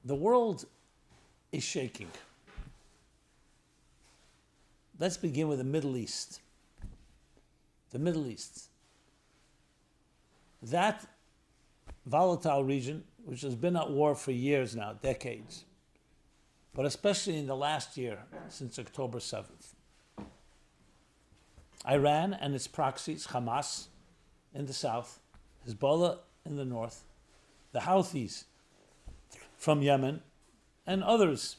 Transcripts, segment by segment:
The world is shaking. Let's begin with the Middle East. The Middle East. That volatile region, which has been at war for years now, decades, but especially in the last year, since October 7th. Iran and its proxies, Hamas in the south, Hezbollah in the north, the Houthis from Yemen, and others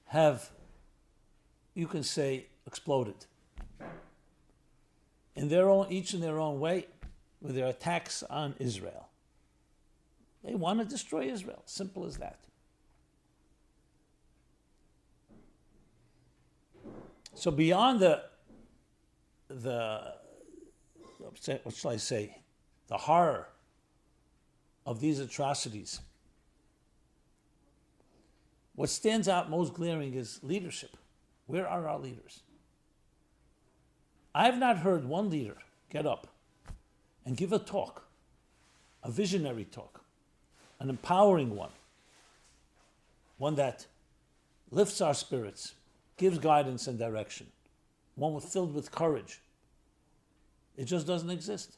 have, you can say, exploded. Each in their own way, with their attacks on Israel. They want to destroy Israel. Simple as that. So beyond the what shall I say, the horror of these atrocities, what stands out most glaring is leadership. Where are our leaders? I have not heard one leader get up and give a talk, a visionary talk, an empowering one that lifts our spirits, gives guidance and direction, one filled with courage. It just doesn't exist.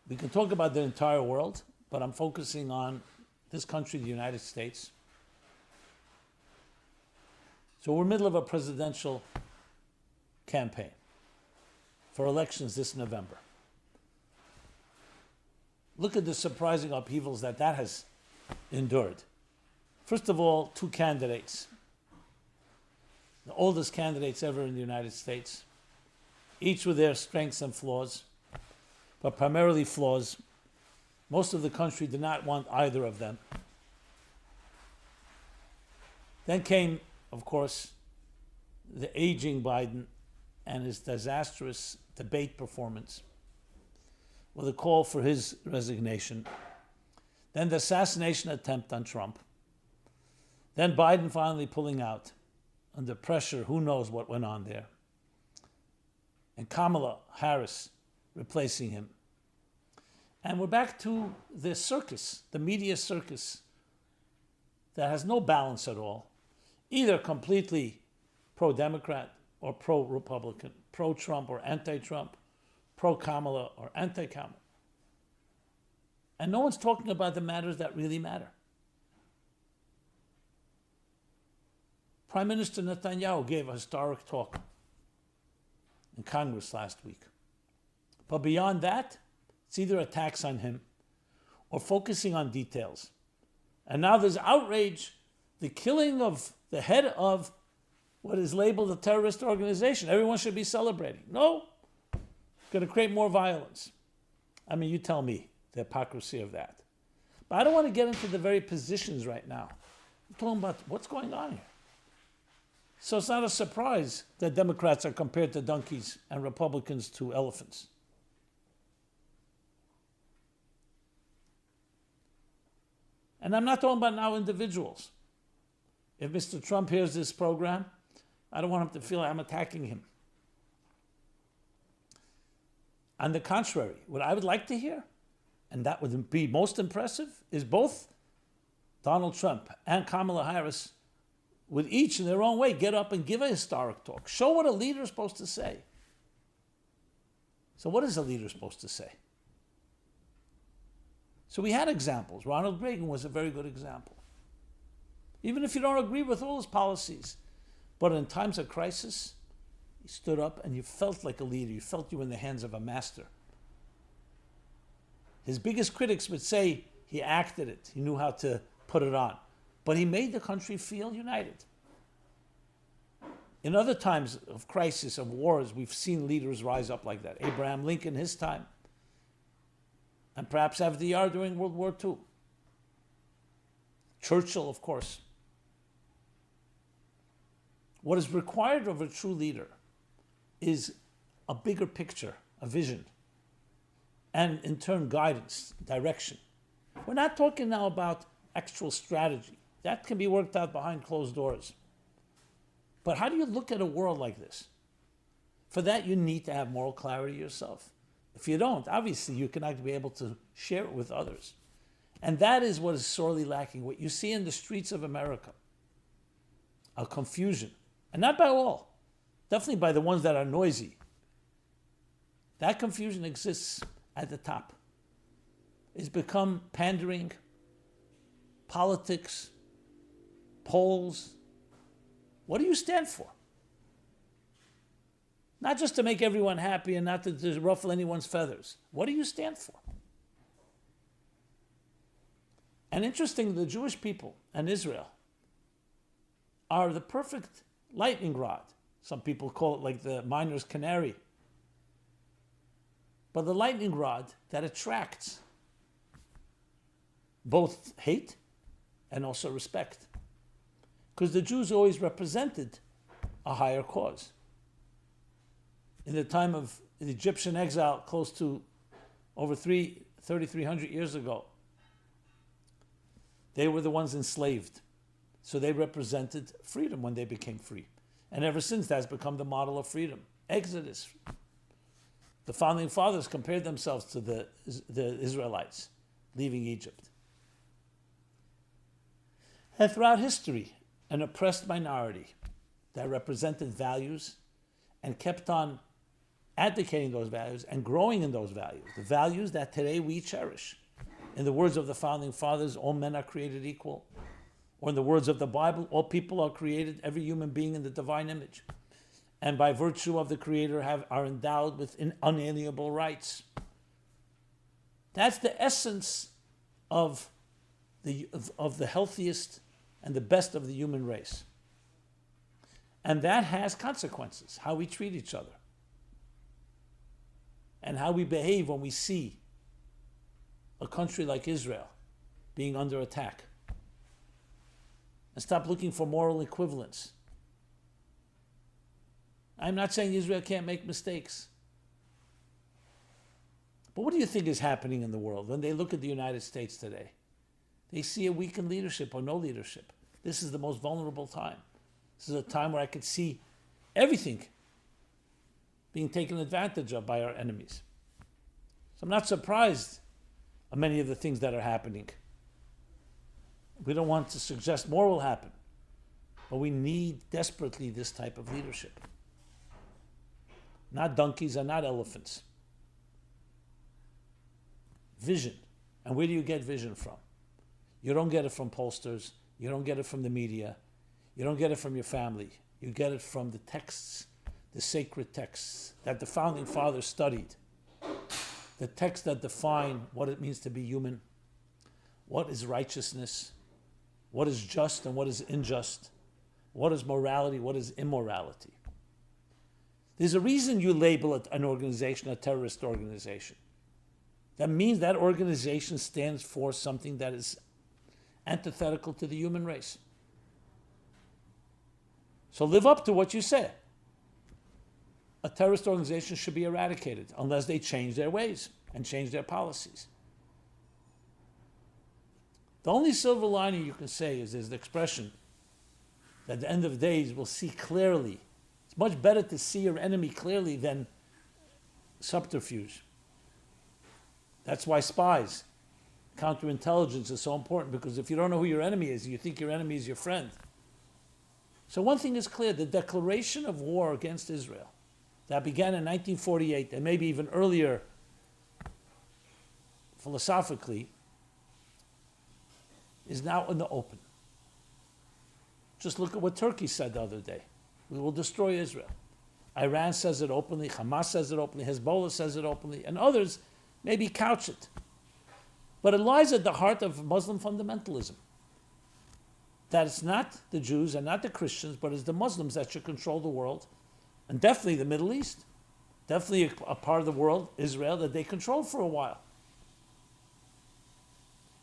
We can talk about the entire world, but I'm focusing on this country, the United States. So we're in the middle of a presidential campaign for elections this November. Look at the surprising upheavals that has endured. First of all, two candidates, the oldest candidates ever in the United States, each with their strengths and flaws, but primarily flaws. Most of the country did not want either of them. Then came, of course, the aging Biden and his disastrous debate performance with a call for his resignation. Then the assassination attempt on Trump. Then Biden finally pulling out under pressure. Who knows what went on there. And Kamala Harris replacing him. And we're back to the circus, the media circus that has no balance at all. Either completely pro-Democrat or pro-Republican, pro-Trump or anti-Trump, pro-Kamala or anti-Kamala. And no one's talking about the matters that really matter. Prime Minister Netanyahu gave a historic talk in Congress last week. But beyond that, it's either attacks on him or focusing on details. And now there's outrage, the killing of the head of what is labeled a terrorist organization. Everyone should be celebrating. No, it's going to create more violence. I mean, you tell me the hypocrisy of that. But I don't want to get into the very positions right now. I'm talking about what's going on here. So it's not a surprise that Democrats are compared to donkeys and Republicans to elephants. And I'm not talking about now individuals. If Mr. Trump hears this program, I don't want him to feel I'm attacking him. On the contrary, what I would like to hear, and that would be most impressive, is both Donald Trump and Kamala Harris would each in their own way get up and give a historic talk. Show what a leader is supposed to say. So what is a leader supposed to say? So we had examples. Ronald Reagan was a very good example. Even if you don't agree with all his policies, but in times of crisis, he stood up and you felt like a leader. You felt you were in the hands of a master. His biggest critics would say he acted it. He knew how to put it on. But he made the country feel united. In other times of crisis, of wars, we've seen leaders rise up like that. Abraham Lincoln, his time. And perhaps FDR during World War II. Churchill, of course. What is required of a true leader is a bigger picture, a vision, and in turn guidance, direction. We're not talking now about actual strategy. That can be worked out behind closed doors. But how do you look at a world like this? For that, you need to have moral clarity yourself. If you don't, obviously you cannot be able to share it with others. And that is what is sorely lacking. What you see in the streets of America, a confusion, and not by all, definitely by the ones that are noisy. That confusion exists at the top. It's become pandering, politics, polls. What do you stand for? Not just to make everyone happy and not to ruffle anyone's feathers. What do you stand for? And interesting, the Jewish people and Israel are the perfect lightning rod. Some people call it like the miner's canary. But the lightning rod that attracts both hate and also respect. Because the Jews always represented a higher cause. In the time of the Egyptian exile, close to over 3,300 years ago, they were the ones enslaved. So they represented freedom when they became free. And ever since, that's become the model of freedom. Exodus. The founding fathers compared themselves to the Israelites leaving Egypt. And throughout history, an oppressed minority that represented values and kept on advocating those values and growing in those values, the values that today we cherish. In the words of the founding fathers, all men are created equal. Or in the words of the Bible, all people are created, every human being in the divine image. And by virtue of the Creator are endowed with unalienable rights. That's the essence of the healthiest and the best of the human race. And that has consequences, how we treat each other. And how we behave when we see a country like Israel being under attack. And stop looking for moral equivalence. I'm not saying Israel can't make mistakes. But what do you think is happening in the world when they look at the United States today? They see a weakened leadership or no leadership. This is the most vulnerable time. This is a time where I could see everything being taken advantage of by our enemies. So I'm not surprised at many of the things that are happening. We don't want to suggest more will happen, but we need desperately this type of leadership. Not donkeys and not elephants. Vision. And where do you get vision from? You don't get it from pollsters. You don't get it from the media. You don't get it from your family. You get it from the texts, the sacred texts that the founding fathers studied. The texts that define what it means to be human, what is righteousness, what is just and what is unjust, what is morality, what is immorality. There's a reason you label it an organization a terrorist organization. That means that organization stands for something that is antithetical to the human race. So live up to what you said. A terrorist organization should be eradicated unless they change their ways and change their policies. The only silver lining you can say is there's the expression that at the end of days we'll see clearly. It's much better to see your enemy clearly than subterfuge. That's why spies, counterintelligence is so important, because if you don't know who your enemy is, you think your enemy is your friend. So one thing is clear, the declaration of war against Israel that began in 1948 and maybe even earlier philosophically is now in the open. Just look at what Turkey said the other day. We will destroy Israel. Iran says it openly, Hamas says it openly, Hezbollah says it openly, and others maybe couch it. But it lies at the heart of Muslim fundamentalism. That it's not the Jews and not the Christians, but it's the Muslims that should control the world, and definitely the Middle East. Definitely a part of the world, Israel, that they control for a while.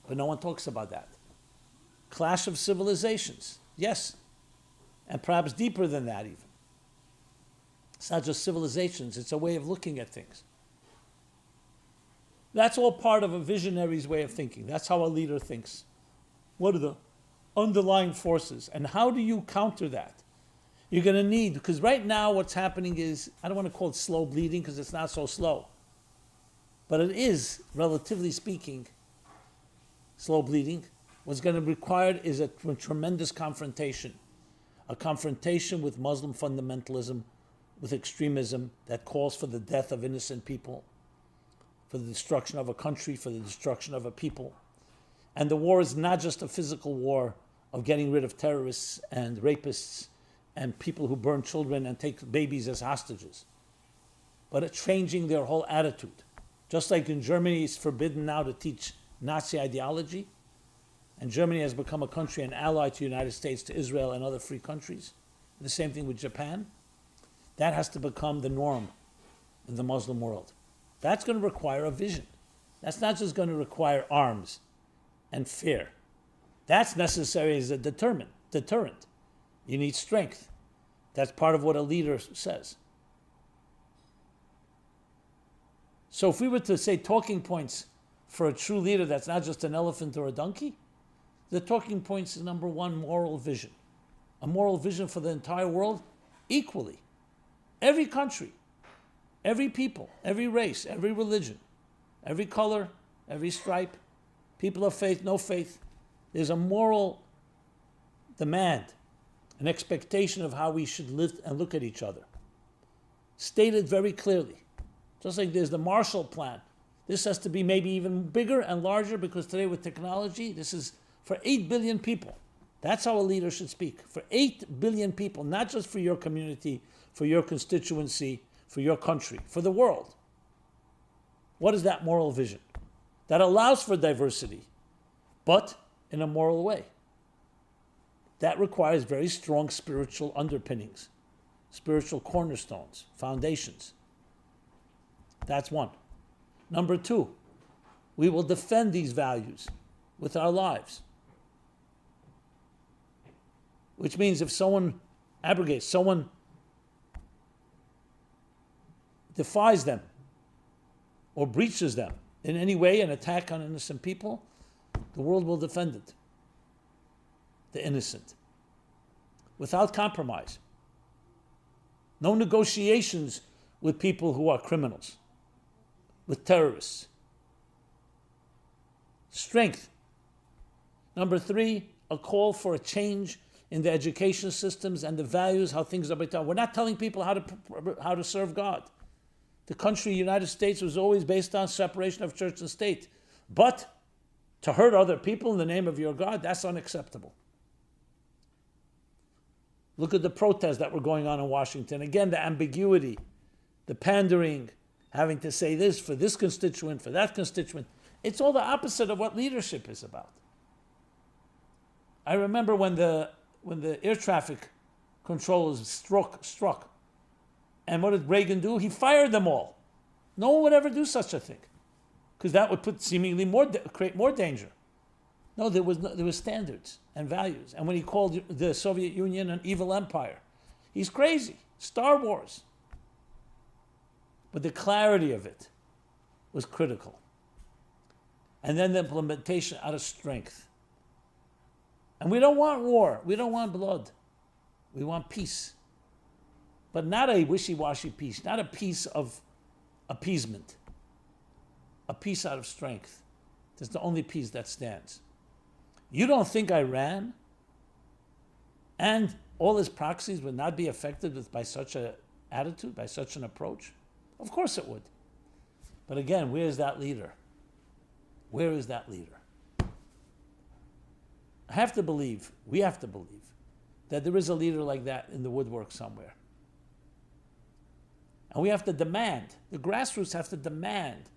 But no one talks about that. Clash of civilizations, yes. And perhaps deeper than that even. It's not just civilizations, it's a way of looking at things. That's all part of a visionary's way of thinking. That's how a leader thinks. What are the underlying forces? And how do you counter that? You're going to need, because right now what's happening is, I don't want to call it slow bleeding because it's not so slow. But it is, relatively speaking, slow bleeding. What's going to be required is a tremendous confrontation. A confrontation with Muslim fundamentalism, with extremism that calls for the death of innocent people, for the destruction of a country, for the destruction of a people. And the war is not just a physical war of getting rid of terrorists and rapists and people who burn children and take babies as hostages, but it's changing their whole attitude. Just like in Germany, it's forbidden now to teach Nazi ideology, and Germany has become a country, an ally to the United States, to Israel and other free countries. The same thing with Japan. That has to become the norm in the Muslim world. That's going to require a vision. That's not just going to require arms and fear. That's necessary as a deterrent. You need strength. That's part of what a leader says. So if we were to say talking points for a true leader that's not just an elephant or a donkey, the talking points is number one, moral vision. A moral vision for the entire world equally. Every country, every people, every race, every religion, every color, every stripe, people of faith, no faith. There's a moral demand, an expectation of how we should live and look at each other. Stated very clearly. Just like there's the Marshall Plan. This has to be maybe even bigger and larger because today with technology, this is for 8 billion people. That's how a leader should speak. For 8 billion people, not just for your community, for your constituency, for your country, for the world. What is that moral vision? That allows for diversity, but in a moral way. That requires very strong spiritual underpinnings, spiritual cornerstones, foundations. That's one. Number two, we will defend these values with our lives. Which means if someone abrogates, someone defies them or breaches them in any way, an attack on innocent people, the world will defend it. The innocent. Without compromise. No negotiations with people who are criminals, with terrorists. Strength. Number three, a call for a change in the education systems and the values, how things are done. We're not telling people how to serve God. The country, United States, was always based on separation of church and state. But to hurt other people in the name of your God, that's unacceptable. Look at the protests that were going on in Washington. Again, the ambiguity, the pandering, having to say this for this constituent, for that constituent. It's all the opposite of what leadership is about. I remember when the air traffic controllers struck. And what did Reagan do? He fired them all. No one would ever do such a thing, because that would put seemingly create more danger. No, there was standards and values. And when he called the Soviet Union an evil empire, he's crazy. Star Wars. But the clarity of it was critical. And then the implementation out of strength. And we don't want war. We don't want blood. We want peace. But not a wishy-washy peace, not a peace of appeasement. A peace out of strength. That's the only peace that stands. You don't think Iran and all its proxies would not be affected by such an attitude, by such an approach? Of course it would. But again, where is that leader? Where is that leader? We have to believe, that there is a leader like that in the woodwork somewhere. And we have to demand, the grassroots have to demand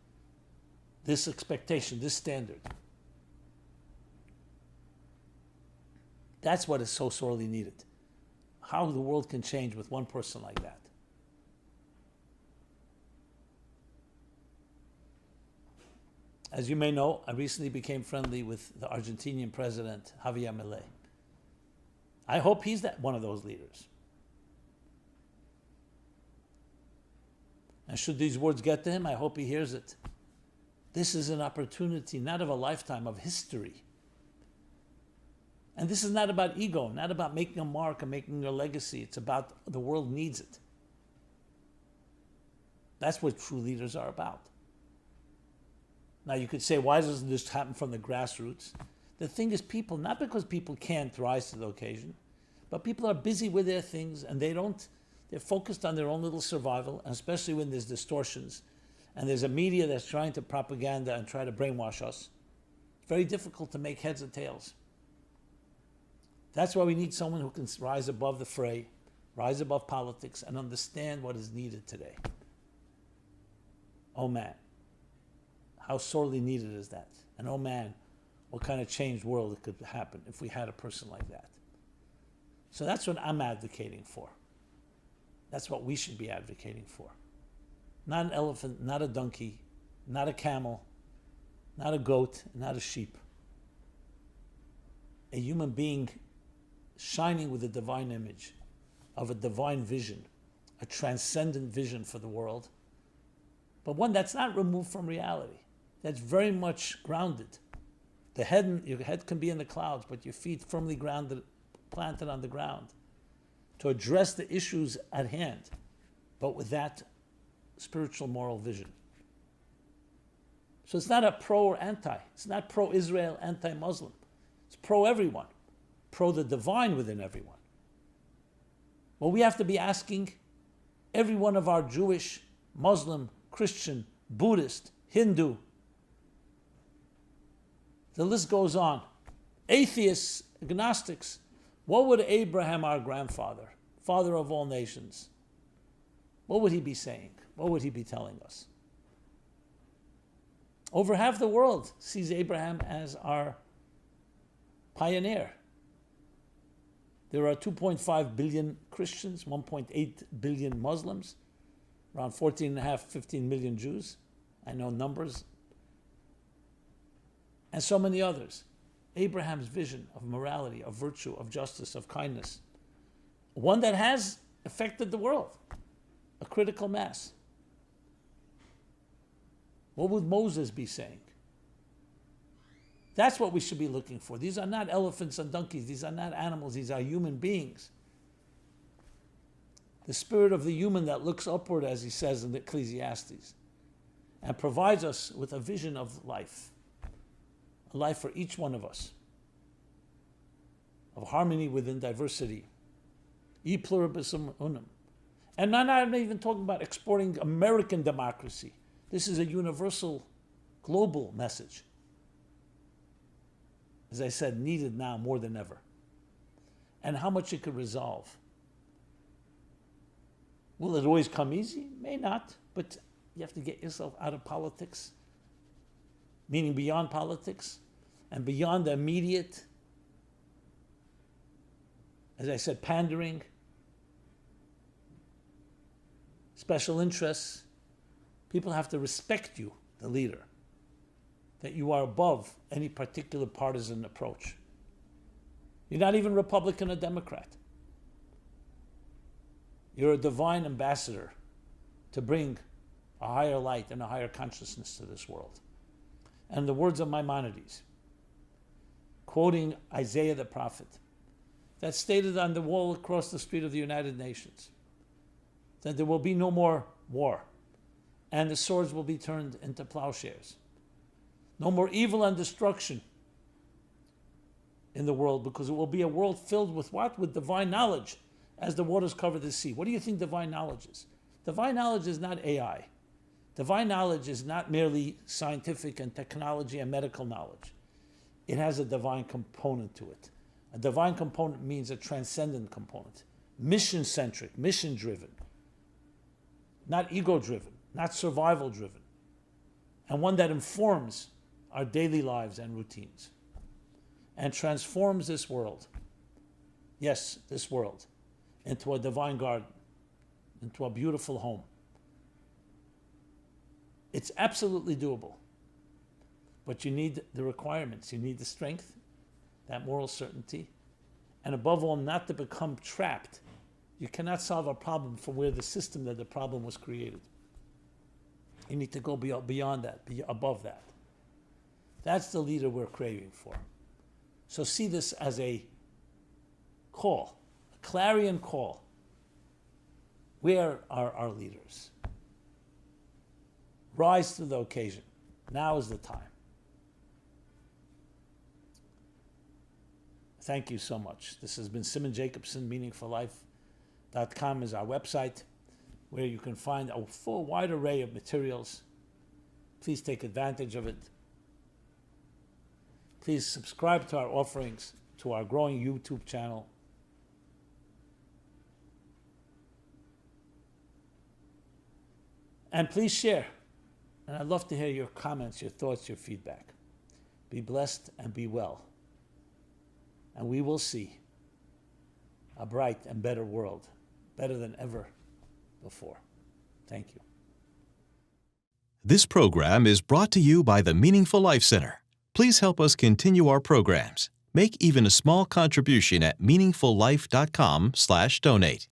this expectation, this standard. That's what is so sorely needed. How the world can change with one person like that. As you may know, I recently became friendly with the Argentinian president, Javier Milei. I hope he's one of those leaders. And should these words get to him, I hope he hears it. This is an opportunity, not of a lifetime, of history. And this is not about ego, not about making a mark and making a legacy. It's about the world needs it. That's what true leaders are about. Now you could say, why doesn't this happen from the grassroots? The thing is, people, not because people can't rise to the occasion, but people are busy with their things and they're focused on their own little survival, and especially when there's distortions and there's a media that's trying to propaganda and try to brainwash us. It's very difficult to make heads or tails. That's why we need someone who can rise above the fray, rise above politics, and understand what is needed today. Oh man, how sorely needed is that? And oh man, what kind of changed world it could happen if we had a person like that. So that's what I'm advocating for. That's what we should be advocating for. Not an elephant, not a donkey, not a camel, not a goat, not a sheep. A human being shining with a divine image, of a divine vision, a transcendent vision for the world, but one that's not removed from reality, that's very much grounded. Your head can be in the clouds, but your feet firmly grounded, planted on the ground, to address the issues at hand, but with that spiritual moral vision. So it's not a pro or anti. It's not pro-Israel, anti-Muslim. It's pro-everyone, pro the divine within everyone. Well, we have to be asking every one of our Jewish, Muslim, Christian, Buddhist, Hindu, the list goes on, atheists, agnostics, what would Abraham, our grandfather, father of all nations, what would he be saying? What would he be telling us? Over half the world sees Abraham as our pioneer. There are 2.5 billion Christians, 1.8 billion Muslims, around 14.5, 15 million Jews. I know numbers. And so many others. Abraham's vision of morality, of virtue, of justice, of kindness. One that has affected the world. A critical mass. What would Moses be saying? That's what we should be looking for. These are not elephants and donkeys. These are not animals. These are human beings. The spirit of the human that looks upward, as he says in Ecclesiastes, and provides us with a vision of life. A life for each one of us. Of harmony within diversity. E pluribus unum. And I'm not even talking about exporting American democracy. This is a universal, global message. As I said, needed now more than ever. And how much it could resolve. Will it always come easy? May not, but you have to get yourself out of politics, meaning beyond politics, and beyond the immediate, as I said, pandering, special interests. People have to respect you, the leader, that you are above any particular partisan approach. You're not even Republican or Democrat. You're a divine ambassador to bring a higher light and a higher consciousness to this world. And the words of Maimonides, quoting Isaiah the prophet, that stated on the wall across the street of the United Nations, that there will be no more war, and the swords will be turned into plowshares. No more evil and destruction in the world, because it will be a world filled with what? With divine knowledge, as the waters cover the sea. What do you think divine knowledge is? Divine knowledge is not AI. Divine knowledge is not merely scientific and technology and medical knowledge. It has a divine component to it. A divine component means a transcendent component. Mission-centric, mission-driven. Not ego-driven, not survival-driven. And one that informs our daily lives and routines. And transforms this world, yes, this world, into a divine garden, into a beautiful home. It's absolutely doable. But you need the requirements. You need the strength, that moral certainty, and above all, not to become trapped. You cannot solve a problem from where the system that the problem was created. You need to go beyond that, above that. That's the leader we're craving for. So see this as a call, a clarion call. Where are our leaders? Rise to the occasion. Now is the time. Thank you so much. This has been Simon Jacobson, meaningfullife.com is our website, where you can find a full wide array of materials. Please take advantage of it. Please subscribe to our offerings, to our growing YouTube channel. And please share. And I'd love to hear your comments, your thoughts, your feedback. Be blessed and be well. And we will see a bright and better world, better than ever before. Thank you. This program is brought to you by the Meaningful Life Center. Please help us continue our programs. Make even a small contribution at meaningfullife.com/donate.